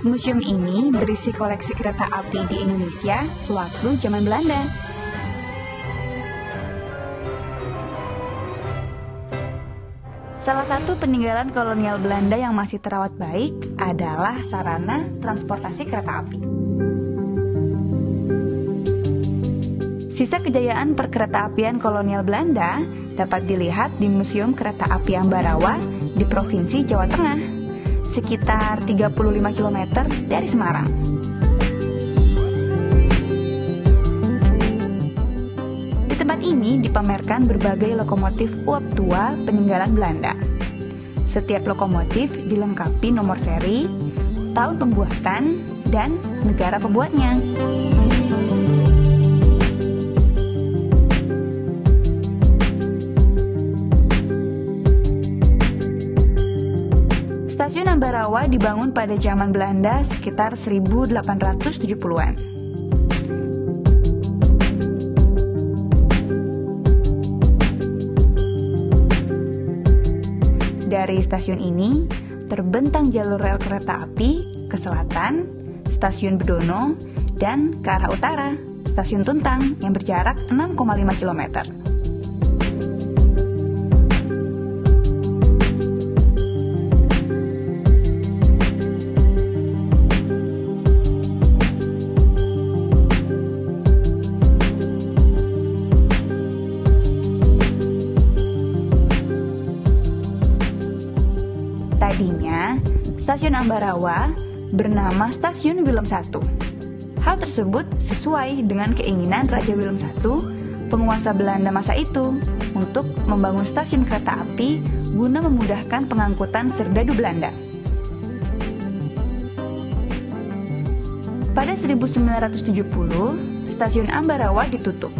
Museum ini berisi koleksi kereta api di Indonesia sewaktu zaman Belanda. Salah satu peninggalan kolonial Belanda yang masih terawat baik adalah sarana transportasi kereta api. Sisa kejayaan perkereta-apian kolonial Belanda dapat dilihat di Museum Kereta Api Ambarawa di Provinsi Jawa Tengah, sekitar 35 km dari Semarang. Di tempat ini dipamerkan berbagai lokomotif uap tua peninggalan Belanda. Setiap lokomotif dilengkapi nomor seri, tahun pembuatan, dan negara pembuatnya. Stasiun Ambarawa dibangun pada zaman Belanda sekitar 1870-an. Dari stasiun ini, terbentang jalur rel kereta api ke selatan, Stasiun Bedono, dan ke arah utara, Stasiun Tuntang yang berjarak 6,5 km. Tadinya, Stasiun Ambarawa bernama Stasiun Willem I. Hal tersebut sesuai dengan keinginan Raja Willem I, penguasa Belanda masa itu, untuk membangun stasiun kereta api guna memudahkan pengangkutan serdadu Belanda. Pada 1970, Stasiun Ambarawa ditutup.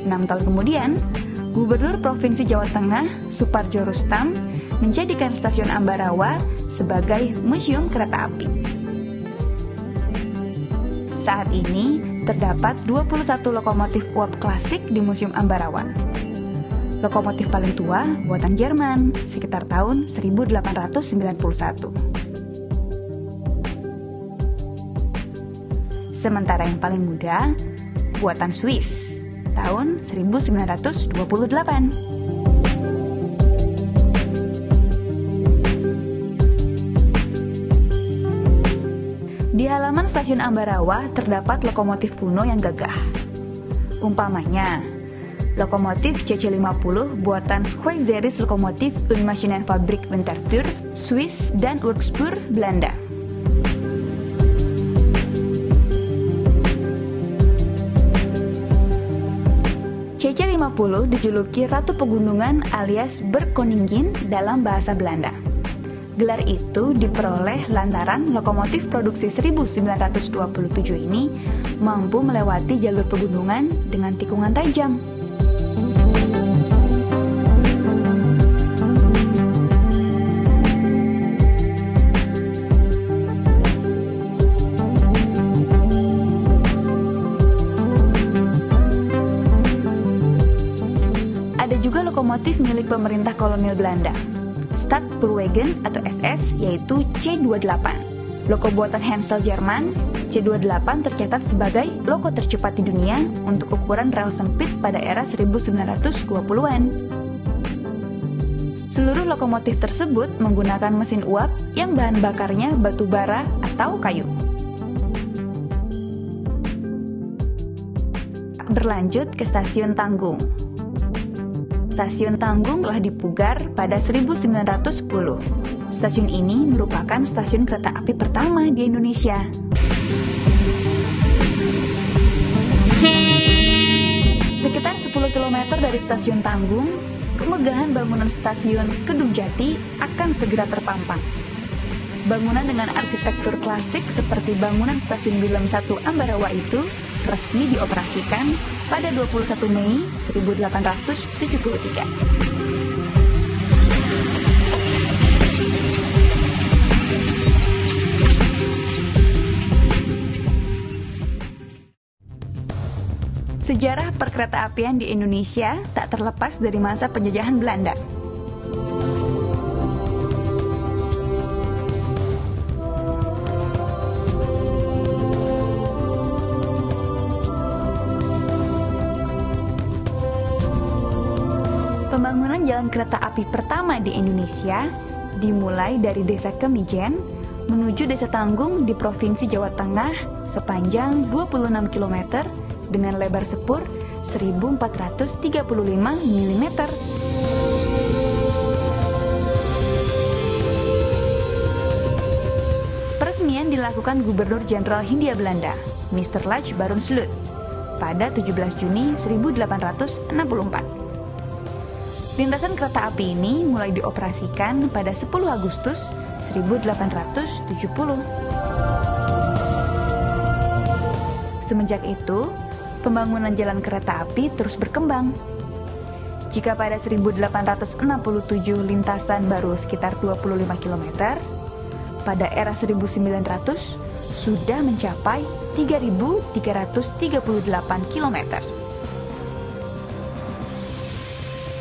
6 tahun kemudian, Gubernur Provinsi Jawa Tengah, Suparjo Rustam, menjadikan Stasiun Ambarawa sebagai Museum Kereta Api. Saat ini, terdapat 21 lokomotif uap klasik di Museum Ambarawa. Lokomotif paling tua buatan Jerman, sekitar tahun 1891. Sementara yang paling muda, buatan Swiss, tahun 1928. Di halaman Stasiun Ambarawa terdapat lokomotif kuno yang gagah. Umpamanya, lokomotif CC50 buatan Schweizerische Lokomotiv und Maschinenfabrik Winterthur, Swiss dan Workspoor, Belanda. CC50 dijuluki Ratu Pegunungan alias Berkoningin dalam bahasa Belanda. Gelar itu diperoleh lantaran lokomotif produksi 1927 ini mampu melewati jalur pegunungan dengan tikungan tajam. Ada juga lokomotif milik pemerintah kolonial Belanda, Staatspoorwegen atau SS, yaitu C28. Loko buatan Hensel Jerman, C28 tercatat sebagai loko tercepat di dunia untuk ukuran rel sempit pada era 1920-an. Seluruh lokomotif tersebut menggunakan mesin uap yang bahan bakarnya batu bara atau kayu. Berlanjut ke Stasiun Tanggung. Stasiun Tanggung telah dipugar pada 1910. Stasiun ini merupakan stasiun kereta api pertama di Indonesia. Sekitar 10 km dari Stasiun Tanggung, kemegahan bangunan stasiun Kedung Jati akan segera terpampang. Bangunan dengan arsitektur klasik seperti bangunan Stasiun Wilem I Ambarawa itu resmi dioperasikan pada 21 Mei 1873. Sejarah perkeretaapian di Indonesia tak terlepas dari masa penjajahan Belanda. Pembangunan jalan kereta api pertama di Indonesia dimulai dari Desa Kemijen menuju Desa Tanggung di Provinsi Jawa Tengah sepanjang 26 km dengan lebar sepur 1435 mm. Peresmian dilakukan Gubernur Jenderal Hindia Belanda, Mr. Lach Baron Sluit, pada 17 Juni 1864. Lintasan kereta api ini mulai dioperasikan pada 10 Agustus 1870. Semenjak itu, pembangunan jalan kereta api terus berkembang. Jika pada 1867 lintasan baru sekitar 25 km, pada era 1900 sudah mencapai 3.338 km.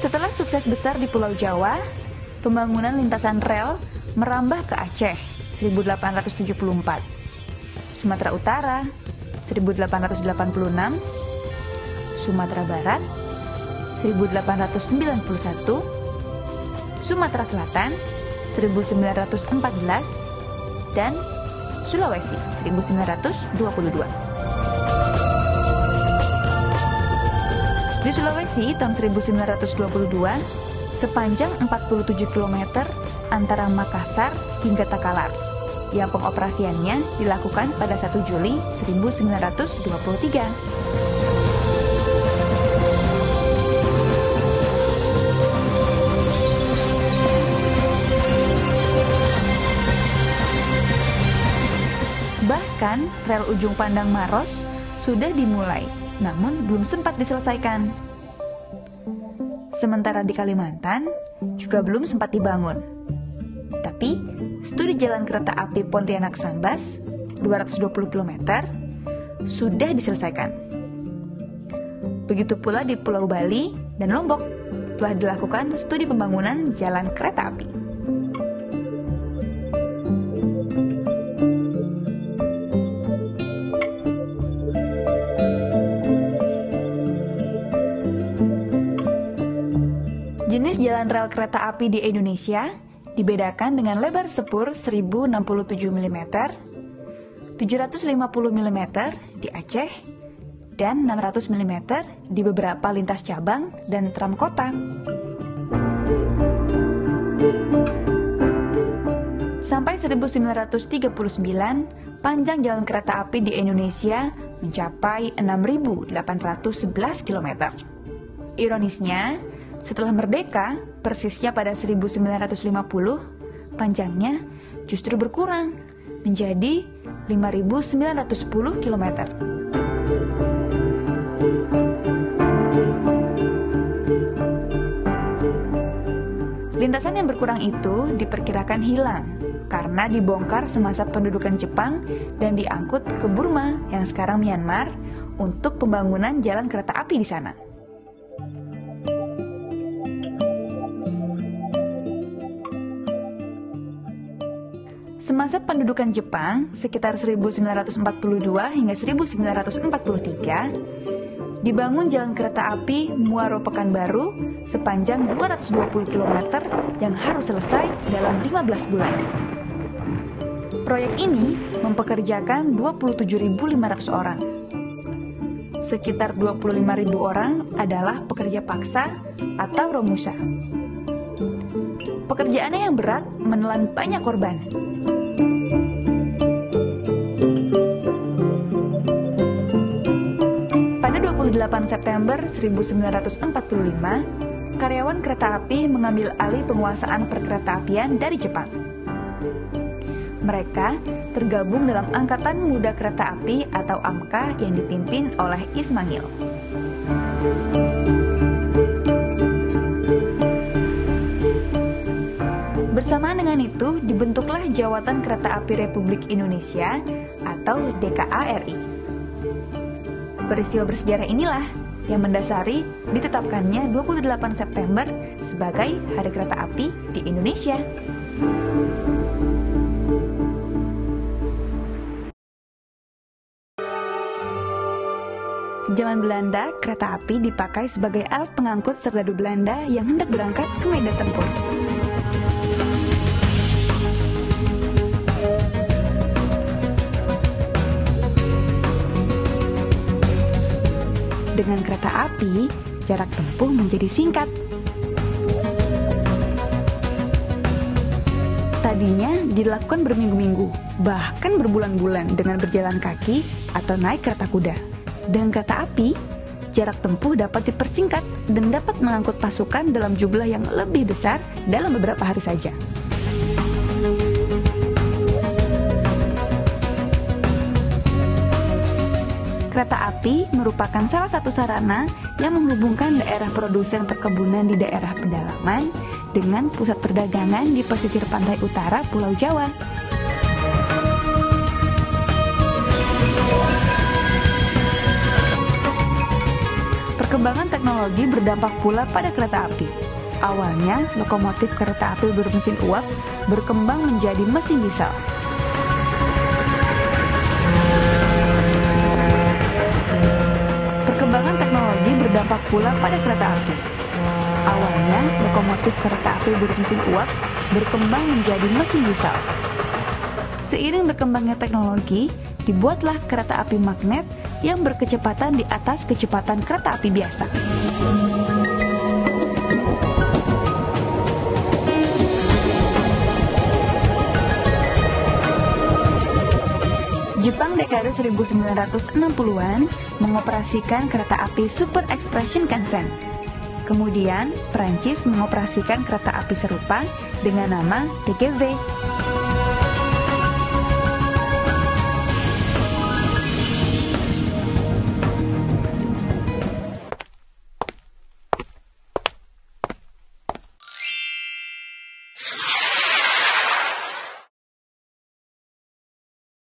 Setelah sukses besar di Pulau Jawa, pembangunan lintasan rel merambah ke Aceh 1874, Sumatera Utara 1886, Sumatera Barat 1891, Sumatera Selatan 1914, dan Sulawesi 1922. Di Sulawesi tahun 1922, sepanjang 47 km antara Makassar hingga Takalar, yang pengoperasiannya dilakukan pada 1 Juli 1923. Bahkan rel ujung Pandang Maros sudah dimulai, namun belum sempat diselesaikan. Sementara di Kalimantan juga belum sempat dibangun. Tapi, studi jalan kereta api Pontianak Sambas 220 km sudah diselesaikan. Begitu pula di Pulau Bali dan Lombok telah dilakukan studi pembangunan jalan kereta api. Jenis jalan rel kereta api di Indonesia dibedakan dengan lebar sepur 1067 mm, 750 mm di Aceh, dan 600 mm di beberapa lintas cabang dan tram kota. Sampai 1939, panjang jalan kereta api di Indonesia mencapai 6.811 km. Ironisnya, setelah merdeka, persisnya pada 1950, panjangnya justru berkurang menjadi 5.910 km. Lintasan yang berkurang itu diperkirakan hilang karena dibongkar semasa pendudukan Jepang dan diangkut ke Burma yang sekarang Myanmar untuk pembangunan jalan kereta api di sana. Semasa pendudukan Jepang, sekitar 1942 hingga 1943, dibangun jalan kereta api Muaro Pekanbaru sepanjang 220 km yang harus selesai dalam 15 bulan. Proyek ini mempekerjakan 27.500 orang. Sekitar 25.000 orang adalah pekerja paksa atau romusha. Pekerjaannya yang berat menelan banyak korban. Pada 28 September 1945, karyawan kereta api mengambil alih penguasaan perkeretaapian dari Jepang. Mereka tergabung dalam Angkatan Muda Kereta Api atau AMKA yang dipimpin oleh Ismail. Bersamaan dengan itu, dibentuklah Jawatan Kereta Api Republik Indonesia atau DKA-RI. Peristiwa bersejarah inilah yang mendasari ditetapkannya 28 September sebagai Hari Kereta Api di Indonesia. Zaman Belanda, kereta api dipakai sebagai alat pengangkut serdadu Belanda yang hendak berangkat ke medan tempur. Dengan kereta api, jarak tempuh menjadi singkat. Tadinya dilakukan berminggu-minggu, bahkan berbulan-bulan dengan berjalan kaki atau naik kereta kuda. Dengan kereta api, jarak tempuh dapat dipersingkat dan dapat mengangkut pasukan dalam jumlah yang lebih besar dalam beberapa hari saja. Kereta api merupakan salah satu sarana yang menghubungkan daerah produsen perkebunan di daerah pedalaman dengan pusat perdagangan di pesisir pantai utara Pulau Jawa. Perkembangan teknologi berdampak pula pada kereta api. Awalnya, lokomotif kereta api bermesin uap berkembang menjadi mesin diesel. Perkembangan teknologi berdampak pula pada kereta api. Awalnya, lokomotif kereta api bermesin uap berkembang menjadi mesin diesel. Seiring berkembangnya teknologi, dibuatlah kereta api magnet yang berkecepatan di atas kecepatan kereta api biasa. Jepang dekade 1960-an mengoperasikan kereta api Super Express Shinkansen. Kemudian, Prancis mengoperasikan kereta api serupa dengan nama TGV.